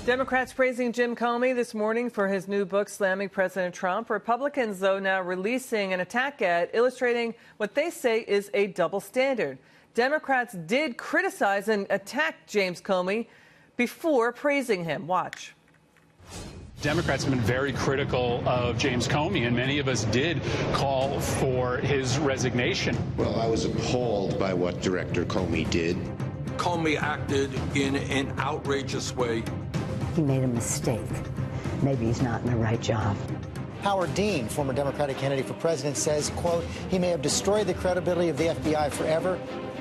Democrats praising Jim Comey this morning for his new book slamming President Trump. Republicans, though, now releasing an attack ad illustrating what they say is a double standard. Democrats did criticize and attack James Comey before praising him. Watch. Democrats have been very critical of James Comey, and many of us did call for his resignation. Well, I was appalled by what Director Comey did. Comey acted in an outrageous way. He made a mistake. Maybe he's not in the right job. Howard Dean, former Democratic candidate for president, says, quote, he may have destroyed the credibility of the FBI forever.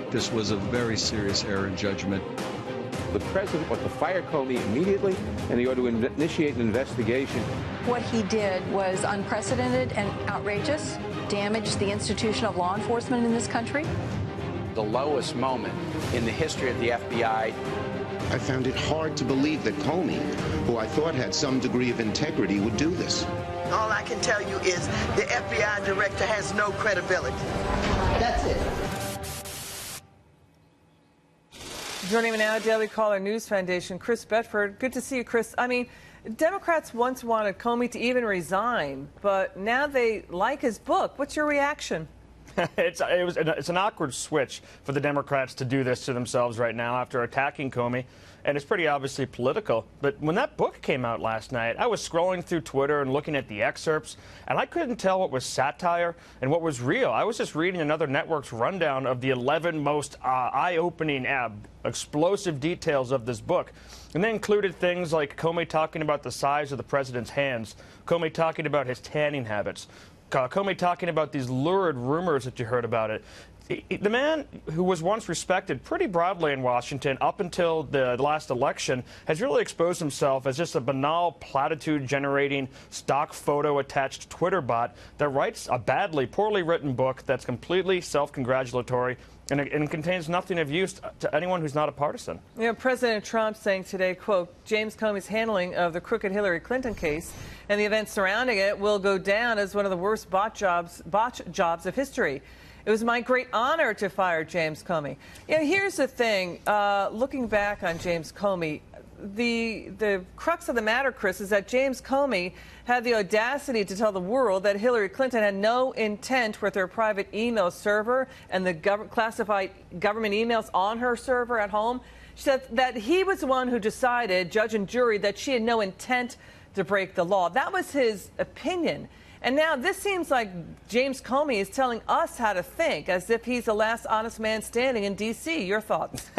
This was a very serious error in judgment. The president ought to fire Comey immediately, and he ought to initiate an investigation. What he did was unprecedented and outrageous, damaged the institution of law enforcement in this country. The lowest moment in the history of the FBI. I found it hard to believe that Comey, who I thought had some degree of integrity, would do this. All I can tell you is the FBI director has no credibility. That's it. Joining me now, Daily Caller News Foundation, Chris Bedford. Good to see you, Chris. I mean, Democrats once wanted Comey to even resign, but now they like his book. What's your reaction? It's an awkward switch for the Democrats to do this to themselves right now after attacking Comey, and it's pretty obviously political. But when that book came out last night, I was scrolling through Twitter and looking at the excerpts, and I couldn't tell what was satire and what was real. I was just reading another network's rundown of the 11 most eye-opening, explosive details of this book. And they included things like Comey talking about the size of the president's hands, Comey talking about his tanning habits, Comey talking about these lurid rumors that you heard about it. The man who was once respected pretty broadly in Washington up until the last election has really exposed himself as just a banal platitude-generating, stock photo-attached Twitter bot that writes a poorly written book that's completely self-congratulatory and contains nothing of use to anyone who's not a partisan. You know, President Trump saying today, quote, James Comey's handling of the crooked Hillary Clinton case and the events surrounding it will go down as one of the worst botch jobs of history. It was my great honor to fire James Comey. You know, here's the thing. Looking back on James Comey, the crux of the matter, Chris, is that James Comey had the audacity to tell the world that Hillary Clinton had no intent with her private email server and the classified government emails on her server at home. She said that he was the one who decided, judge and jury, that she had no intent to break the law. That was his opinion. And now this seems like James Comey is telling us how to think, as if he's the last honest man standing in D.C. Your thoughts?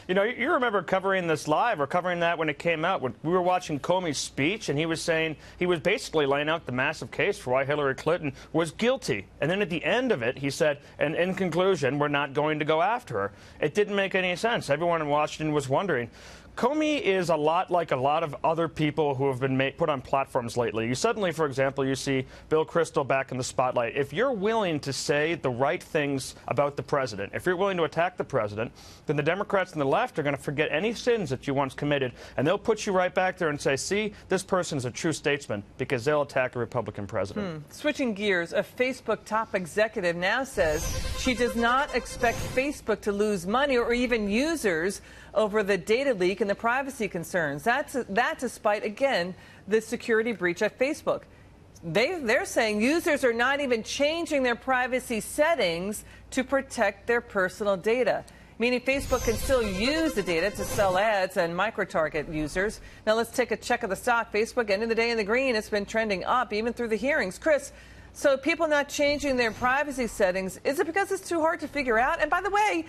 You know, you remember covering this live or covering that when it came out. When we were watching Comey's speech, and he was saying he was basically laying out the massive case for why Hillary Clinton was guilty. And then at the end of it, he said, and in conclusion, we're not going to go after her. It didn't make any sense. Everyone in Washington was wondering. Comey is a lot like a lot of other people who have been put on platforms lately. You suddenly, for example, you see Bill Kristol back in the spotlight. If you're willing to say the right things about the president, if you're willing to attack the president, then the Democrats and the left are going to forget any sins that you once committed, and they'll put you right back there and say, see, this person's a true statesman, because they'll attack a Republican president. Switching gears, a Facebook top executive now says she does not expect Facebook to lose money or even users over the data leak and the privacy concerns. That's despite, again, the security breach at Facebook. They're saying users are not even changing their privacy settings to protect their personal data, meaning Facebook can still use the data to sell ads and micro-target users. Now let's take a check of the stock. Facebook, end of the day in the green. It's been trending up even through the hearings. Chris, so people not changing their privacy settings, is it because it's too hard to figure out? And by the way,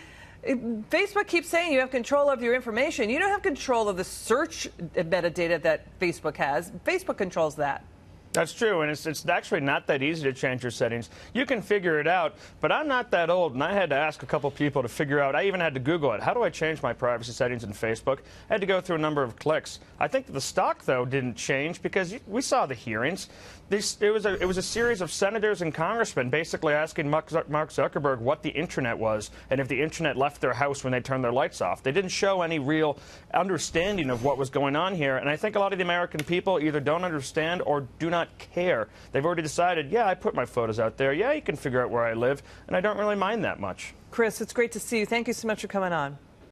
Facebook keeps saying you have control of your information. You don't have control of the search metadata that Facebook has. Facebook controls that. That's true, and it's actually not that easy to change your settings. You can figure it out, but I'm not that old, and I had to ask a couple people to figure out. I even had to Google it. How do I change my privacy settings in Facebook? I had to go through a number of clicks. I think that the stock, though, didn't change because we saw the hearings. It was a series of senators and congressmen basically asking Mark Zuckerberg what the internet was and if the internet left their house when they turned their lights off. They didn't show any real understanding of what was going on here, and I think a lot of the American people either don't understand or do not care. They've already decided, yeah, I put my photos out there. Yeah, you can figure out where I live, and I don't really mind that much. Chris, it's great to see you. Thank you so much for coming on.